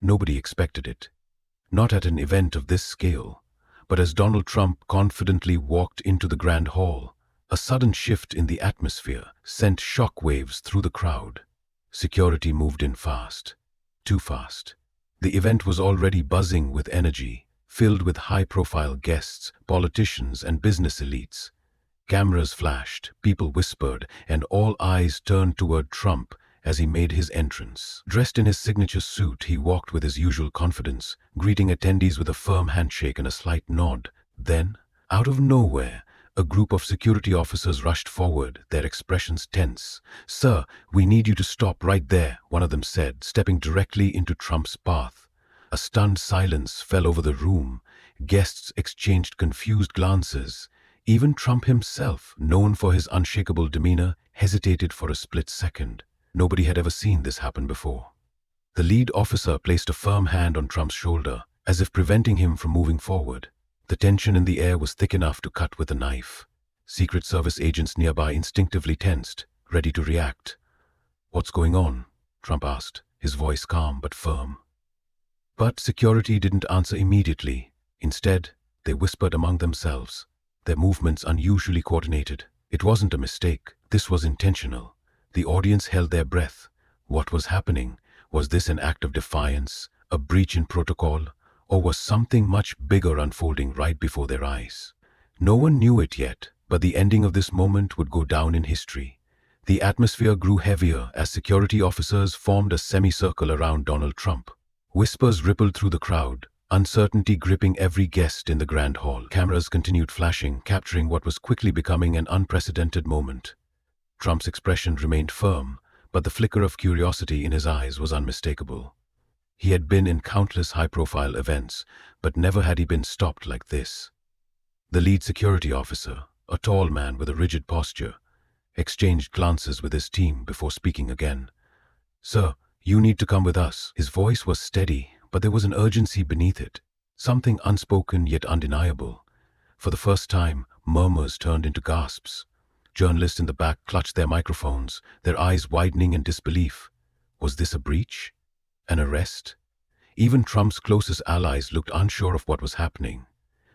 Nobody expected it. Not at an event of this scale, but as Donald Trump confidently walked into the grand hall, a sudden shift in the atmosphere sent shock waves through the crowd. Security moved in fast. Too fast. The event was already buzzing with energy, filled with high-profile guests, politicians, and business elites. Cameras flashed, people whispered, and all eyes turned toward Trump as he made his entrance. Dressed in his signature suit, he walked with his usual confidence, greeting attendees with a firm handshake and a slight nod. Then, out of nowhere, a group of security officers rushed forward, their expressions tense. "Sir, we need you to stop right there," one of them said, stepping directly into Trump's path. A stunned silence fell over the room. Guests exchanged confused glances. Even Trump himself, known for his unshakable demeanor, hesitated for a split second. Nobody had ever seen this happen before. The lead officer placed a firm hand on Trump's shoulder, as if preventing him from moving forward. The tension in the air was thick enough to cut with a knife. Secret Service agents nearby instinctively tensed, ready to react. "What's going on?" Trump asked, his voice calm but firm. But security didn't answer immediately. Instead, they whispered among themselves, their movements unusually coordinated. It wasn't a mistake. This was intentional. The audience held their breath. What was happening? Was this an act of defiance, a breach in protocol, or was something much bigger unfolding right before their eyes? No one knew it yet, but the ending of this moment would go down in history. The atmosphere grew heavier as security officers formed a semicircle around Donald Trump. Whispers rippled through the crowd, uncertainty gripping every guest in the grand hall. Cameras continued flashing, capturing what was quickly becoming an unprecedented moment. Trump's expression remained firm, but the flicker of curiosity in his eyes was unmistakable. He had been in countless high-profile events, but never had he been stopped like this. The lead security officer, a tall man with a rigid posture, exchanged glances with his team before speaking again. "Sir, you need to come with us." His voice was steady, but there was an urgency beneath it, something unspoken yet undeniable. For the first time, murmurs turned into gasps. Journalists in the back clutched their microphones, their eyes widening in disbelief. Was this a breach? An arrest? Even Trump's closest allies looked unsure of what was happening.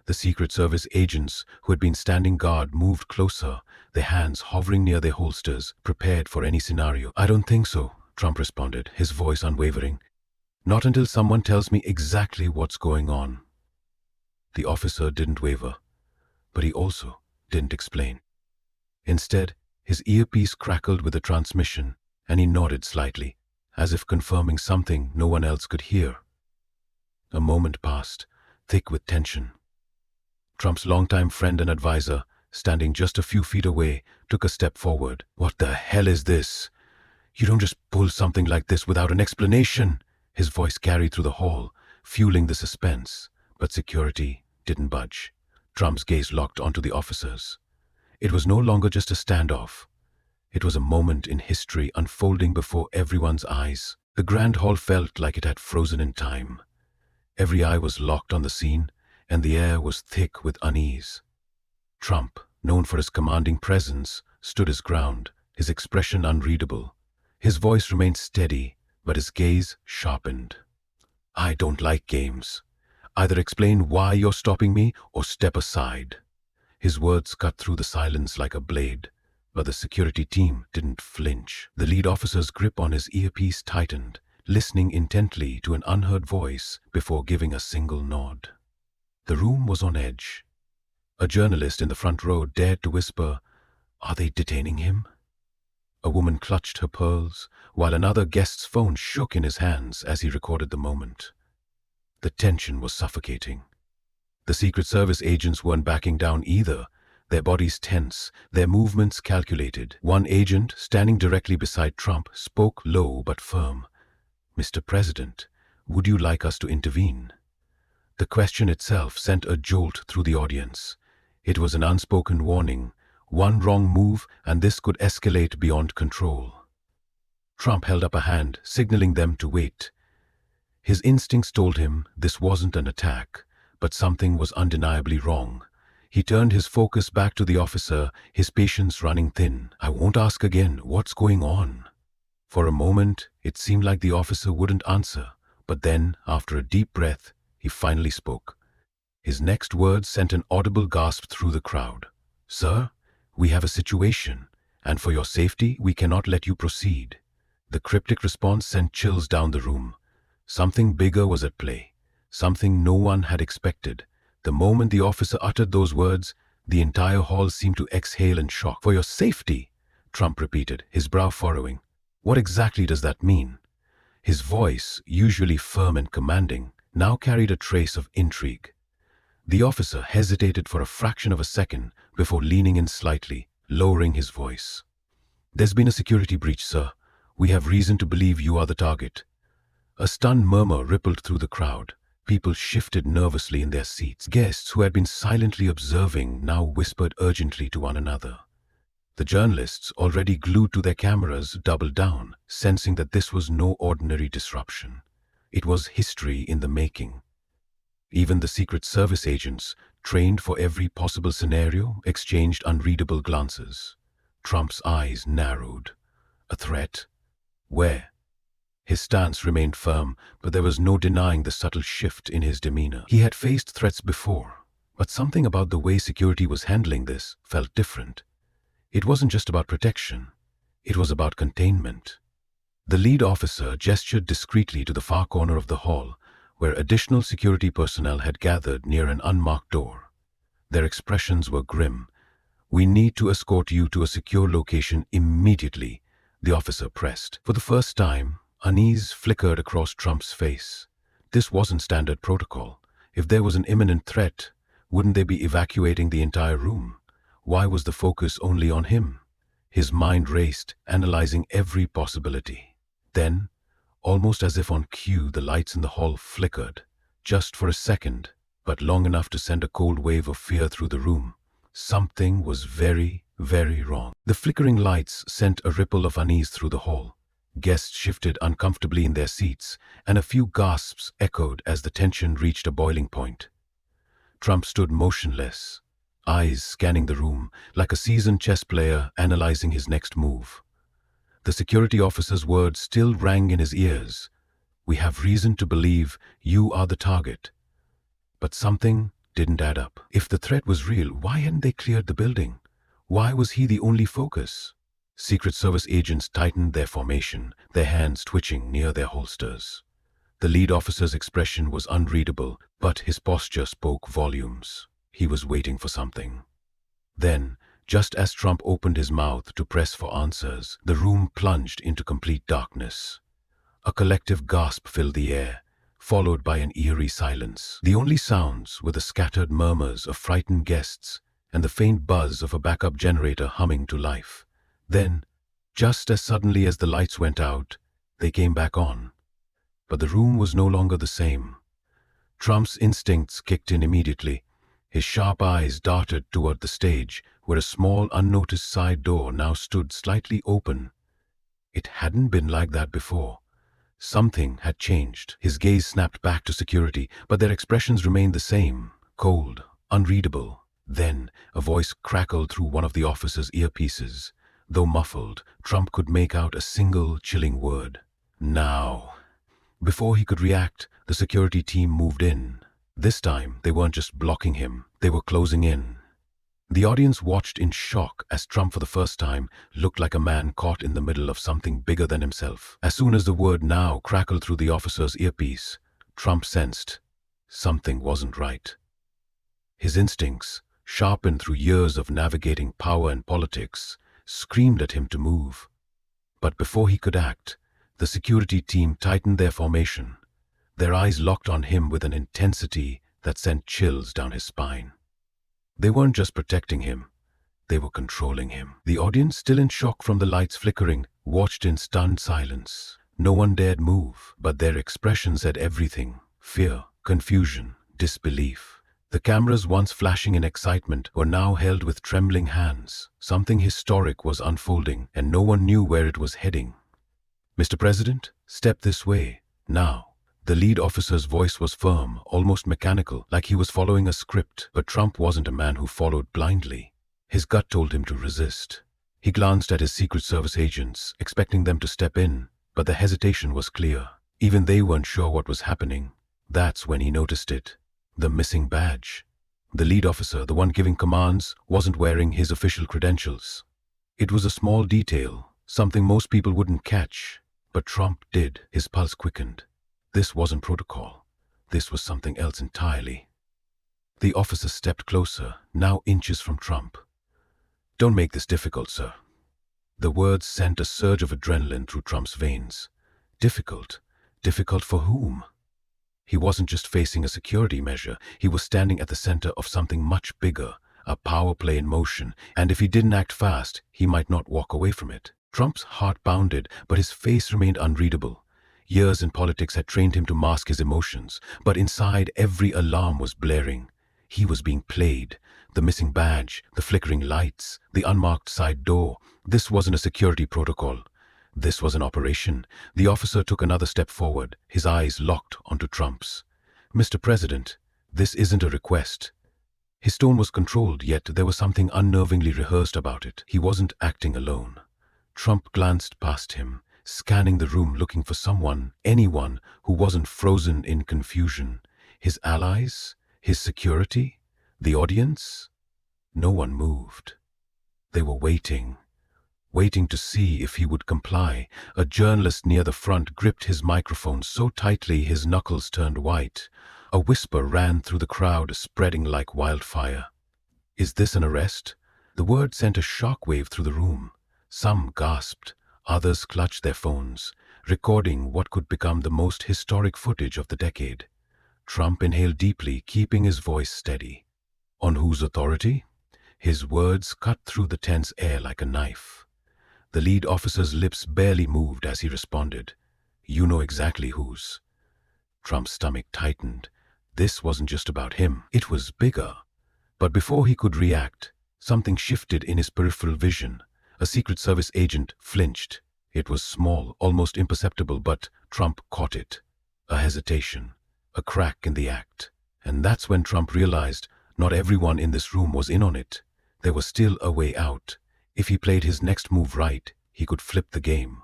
The Secret Service agents who had been standing guard moved closer, their hands hovering near their holsters, prepared for any scenario. "I don't think so," Trump responded, his voice unwavering. "Not until someone tells me exactly what's going on." The officer didn't waver, but he also didn't explain. Instead, his earpiece crackled with the transmission, and he nodded slightly, as if confirming something no one else could hear. A moment passed, thick with tension. Trump's longtime friend and advisor, standing just a few feet away, took a step forward. "What the hell is this? You don't just pull something like this without an explanation." His voice carried through the hall, fueling the suspense, but security didn't budge. Trump's gaze locked onto the officers. It was no longer just a standoff. It was a moment in history unfolding before everyone's eyes. The grand hall felt like it had frozen in time. Every eye was locked on the scene, and the air was thick with unease. Trump, known for his commanding presence, stood his ground, his expression unreadable. His voice remained steady, but his gaze sharpened. "I don't like games. Either explain why you're stopping me or step aside." His words cut through the silence like a blade, but the security team didn't flinch. The lead officer's grip on his earpiece tightened, listening intently to an unheard voice before giving a single nod. The room was on edge. A journalist in the front row dared to whisper, "Are they detaining him?" A woman clutched her pearls, while another guest's phone shook in his hands as he recorded the moment. The tension was suffocating. The Secret Service agents weren't backing down either, their bodies tense, their movements calculated. One agent, standing directly beside Trump, spoke low but firm. "Mr. President, would you like us to intervene?" The question itself sent a jolt through the audience. It was an unspoken warning. One wrong move, and this could escalate beyond control. Trump held up a hand, signaling them to wait. His instincts told him this wasn't an attack, but something was undeniably wrong. He turned his focus back to the officer, his patience running thin. "I won't ask again, what's going on?" For a moment, it seemed like the officer wouldn't answer, But then, after a deep breath, he finally spoke. His next words sent an audible gasp through the crowd. "Sir, we have a situation, and for your safety, we cannot let you proceed." The cryptic response sent chills down the room. Something bigger was at play, something no one had expected. The moment the officer uttered those words, the entire hall seemed to exhale in shock. "For your safety," Trump repeated, his brow furrowing. What exactly does that mean? His voice, usually firm and commanding, now carried a trace of intrigue. The officer hesitated for a fraction of a second before leaning in slightly, lowering his voice. "There's been a security breach, sir. We have reason to believe you are the target." A stunned murmur rippled through the crowd. People shifted nervously in their seats. Guests who had been silently observing now whispered urgently to one another. The journalists, already glued to their cameras, doubled down, sensing that this was no ordinary disruption. It was history in the making. Even the Secret Service agents, trained for every possible scenario, exchanged unreadable glances. Trump's eyes narrowed. A threat? Where? His stance remained firm, but there was no denying the subtle shift in his demeanor. He had faced threats before, but something about the way security was handling this felt different. It wasn't just about protection. It was about containment. The lead officer gestured discreetly to the far corner of the hall, where additional security personnel had gathered near an unmarked door. Their expressions were grim. "We need to escort you to a secure location immediately," the officer pressed. For the first time, unease flickered across Trump's face. This wasn't standard protocol. If there was an imminent threat, wouldn't they be evacuating the entire room? Why was the focus only on him? His mind raced, analyzing every possibility. Then, almost as if on cue, the lights in the hall flickered. Just for a second, but long enough to send a cold wave of fear through the room. Something was very, very wrong. The flickering lights sent a ripple of unease through the hall. Guests shifted uncomfortably in their seats, and a few gasps echoed as the tension reached a boiling point. Trump stood motionless, eyes scanning the room, like a seasoned chess player analyzing his next move. The security officer's words still rang in his ears. "We have reason to believe you are the target." But something didn't add up. If the threat was real, why hadn't they cleared the building? Why was he the only focus? Secret Service agents tightened their formation, their hands twitching near their holsters. The lead officer's expression was unreadable, but his posture spoke volumes. He was waiting for something. Then, just as Trump opened his mouth to press for answers, the room plunged into complete darkness. A collective gasp filled the air, followed by an eerie silence. The only sounds were the scattered murmurs of frightened guests and the faint buzz of a backup generator humming to life. Then, just as suddenly as the lights went out, they came back on. But the room was no longer the same. Trump's instincts kicked in immediately. His sharp eyes darted toward the stage, where a small, unnoticed side door now stood slightly open. It hadn't been like that before. Something had changed. His gaze snapped back to security, but their expressions remained the same, cold, unreadable. Then, a voice crackled through one of the officer's earpieces. Though muffled, Trump could make out a single chilling word. "Now." Before he could react, the security team moved in. This time, they weren't just blocking him, they were closing in. The audience watched in shock as Trump, for the first time, looked like a man caught in the middle of something bigger than himself. As soon as the word "now" crackled through the officer's earpiece, Trump sensed something wasn't right. His instincts, sharpened through years of navigating power and politics, screamed at him to move. But before he could act, the security team tightened their formation. Their eyes locked on him with an intensity that sent chills down his spine. They weren't just protecting him, they were controlling him. The audience, still in shock from the lights flickering, watched in stunned silence. No one dared move, but their expression said everything: fear, confusion, disbelief. The cameras, once flashing in excitement, were now held with trembling hands. Something historic was unfolding, and no one knew where it was heading. "Mr. President, step this way, now." The lead officer's voice was firm, almost mechanical, like he was following a script. But Trump wasn't a man who followed blindly. His gut told him to resist. He glanced at his Secret Service agents, expecting them to step in, but the hesitation was clear. Even they weren't sure what was happening. That's when he noticed it. The missing badge. The lead officer, the one giving commands, wasn't wearing his official credentials. It was a small detail, something most people wouldn't catch, but Trump did. His pulse quickened. This wasn't protocol. This was something else entirely. The officer stepped closer, now inches from Trump. "Don't make this difficult, sir." The words sent a surge of adrenaline through Trump's veins. Difficult? Difficult for whom? He wasn't just facing a security measure, he was standing at the center of something much bigger, a power play in motion, and if he didn't act fast, he might not walk away from it. Trump's heart pounded, but his face remained unreadable. Years in politics had trained him to mask his emotions, but inside every alarm was blaring. He was being played. The missing badge, the flickering lights, the unmarked side door. This wasn't a security protocol. This was an operation. The officer took another step forward, his eyes locked onto Trump's. "Mr. President, this isn't a request." His tone was controlled, yet there was something unnervingly rehearsed about it. He wasn't acting alone. Trump glanced past him, scanning the room looking for someone, anyone, who wasn't frozen in confusion. His allies? His security? The audience? No one moved. They were waiting to see if he would comply. A journalist near the front gripped his microphone so tightly his knuckles turned white. A whisper ran through the crowd, spreading like wildfire. "Is this an arrest?" The word sent a shockwave through the room. Some gasped, others clutched their phones, recording what could become the most historic footage of the decade. Trump inhaled deeply, keeping his voice steady. "On whose authority?" His words cut through the tense air like a knife. The lead officer's lips barely moved as he responded. "You know exactly whose." Trump's stomach tightened. This wasn't just about him. It was bigger. But before he could react, something shifted in his peripheral vision. A Secret Service agent flinched. It was small, almost imperceptible, but Trump caught it. A hesitation, a crack in the act. And that's when Trump realized not everyone in this room was in on it. There was still a way out. If he played his next move right, he could flip the game.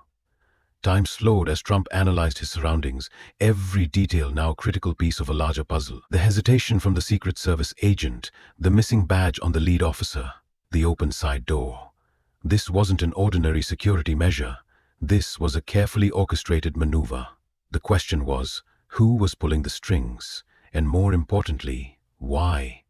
Time slowed as Trump analyzed his surroundings, every detail now a critical piece of a larger puzzle. The hesitation from the Secret Service agent, the missing badge on the lead officer, the open side door. This wasn't an ordinary security measure. This was a carefully orchestrated maneuver. The question was, who was pulling the strings? And more importantly, why?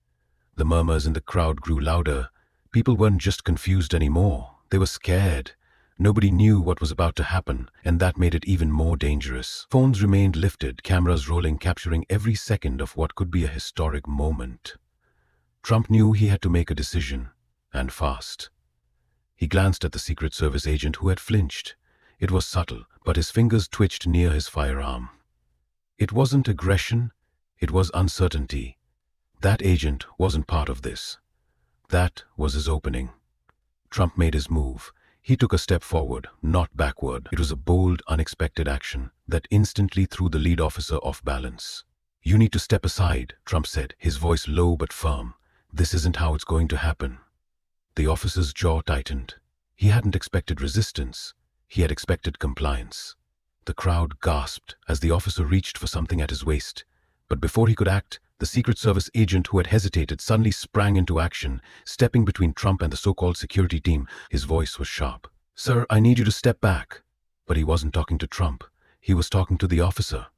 The murmurs in the crowd grew louder. People weren't just confused anymore. They were scared. Nobody knew what was about to happen, and that made it even more dangerous. Phones remained lifted, cameras rolling, capturing every second of what could be a historic moment. Trump knew he had to make a decision, and fast. He glanced at the Secret Service agent who had flinched. It was subtle, but his fingers twitched near his firearm. It wasn't aggression, it was uncertainty. That agent wasn't part of this. That was his opening. Trump made his move. He took a step forward, not backward. It was a bold, unexpected action that instantly threw the lead officer off balance. "You need to step aside," Trump said, his voice low but firm. "This isn't how it's going to happen." The officer's jaw tightened. He hadn't expected resistance. He had expected compliance. The crowd gasped as the officer reached for something at his waist. But before he could act, the Secret Service agent who had hesitated suddenly sprang into action, stepping between Trump and the so-called security team. His voice was sharp. "Sir, I need you to step back." But he wasn't talking to Trump. He was talking to the officer.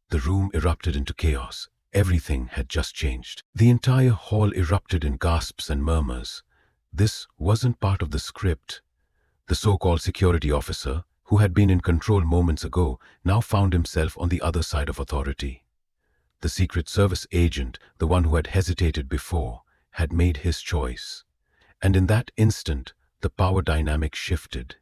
The room erupted into chaos. Everything had just changed. The entire hall erupted in gasps and murmurs. This wasn't part of the script. The so-called security officer, who had been in control moments ago, now found himself on the other side of authority. The Secret Service agent, the one who had hesitated before, had made his choice. And in that instant, the power dynamic shifted.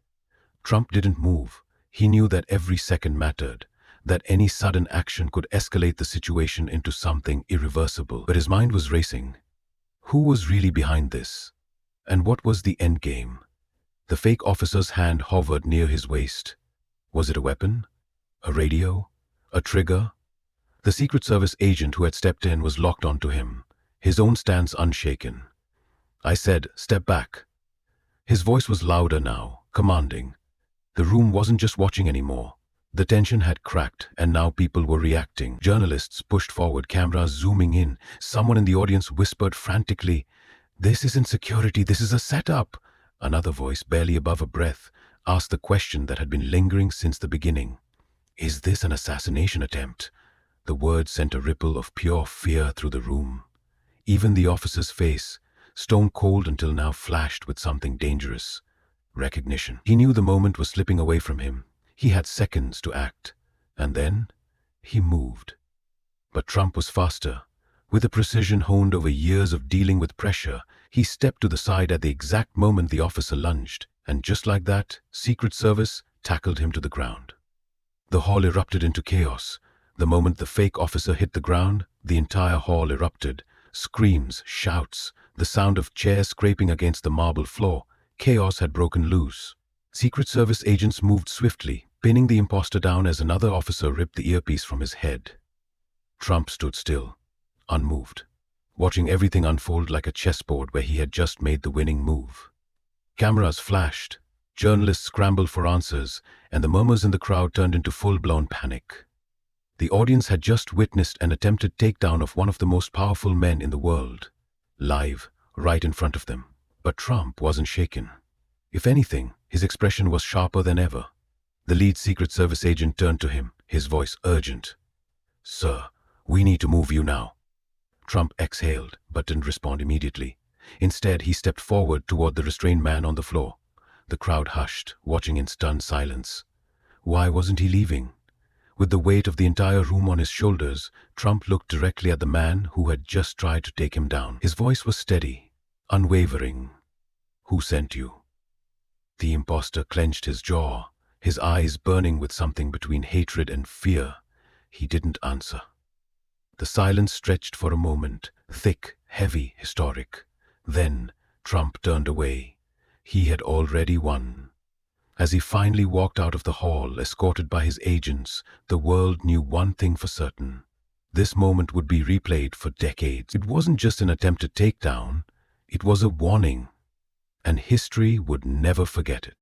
Trump didn't move. He knew that every second mattered, that any sudden action could escalate the situation into something irreversible. But his mind was racing. Who was really behind this? And what was the end game? The fake officer's hand hovered near his waist. Was it a weapon? A radio? A trigger? The Secret Service agent who had stepped in was locked onto him, his own stance unshaken. "I said, step back." His voice was louder now, commanding. The room wasn't just watching anymore. The tension had cracked, and now people were reacting. Journalists pushed forward, cameras zooming in. Someone in the audience whispered frantically, "This isn't security, this is a setup." Another voice, barely above a breath, asked the question that had been lingering since the beginning. "Is this an assassination attempt?" The words sent a ripple of pure fear through the room. Even the officer's face, stone cold until now, flashed with something dangerous. Recognition. He knew the moment was slipping away from him. He had seconds to act. And then, he moved. But Trump was faster. With a precision honed over years of dealing with pressure, he stepped to the side at the exact moment the officer lunged. And just like that, Secret Service tackled him to the ground. The hall erupted into chaos. The moment the fake officer hit the ground, the entire hall erupted. Screams, shouts, the sound of chairs scraping against the marble floor. Chaos had broken loose. Secret Service agents moved swiftly, pinning the imposter down as another officer ripped the earpiece from his head. Trump stood still, unmoved, watching everything unfold like a chessboard where he had just made the winning move. Cameras flashed, journalists scrambled for answers, and the murmurs in the crowd turned into full-blown panic. The audience had just witnessed an attempted takedown of one of the most powerful men in the world, live, right in front of them. But Trump wasn't shaken. If anything, his expression was sharper than ever. The lead Secret Service agent turned to him, his voice urgent. "Sir, we need to move you now." Trump exhaled, but didn't respond immediately. Instead, he stepped forward toward the restrained man on the floor. The crowd hushed, watching in stunned silence. Why wasn't he leaving? With the weight of the entire room on his shoulders, Trump looked directly at the man who had just tried to take him down. His voice was steady, unwavering. "Who sent you?" The imposter clenched his jaw, his eyes burning with something between hatred and fear. He didn't answer. The silence stretched for a moment, thick, heavy, historic. Then Trump turned away. He had already won. As he finally walked out of the hall, escorted by his agents, the world knew one thing for certain. This moment would be replayed for decades. It wasn't just an attempted takedown, it was a warning, and history would never forget it.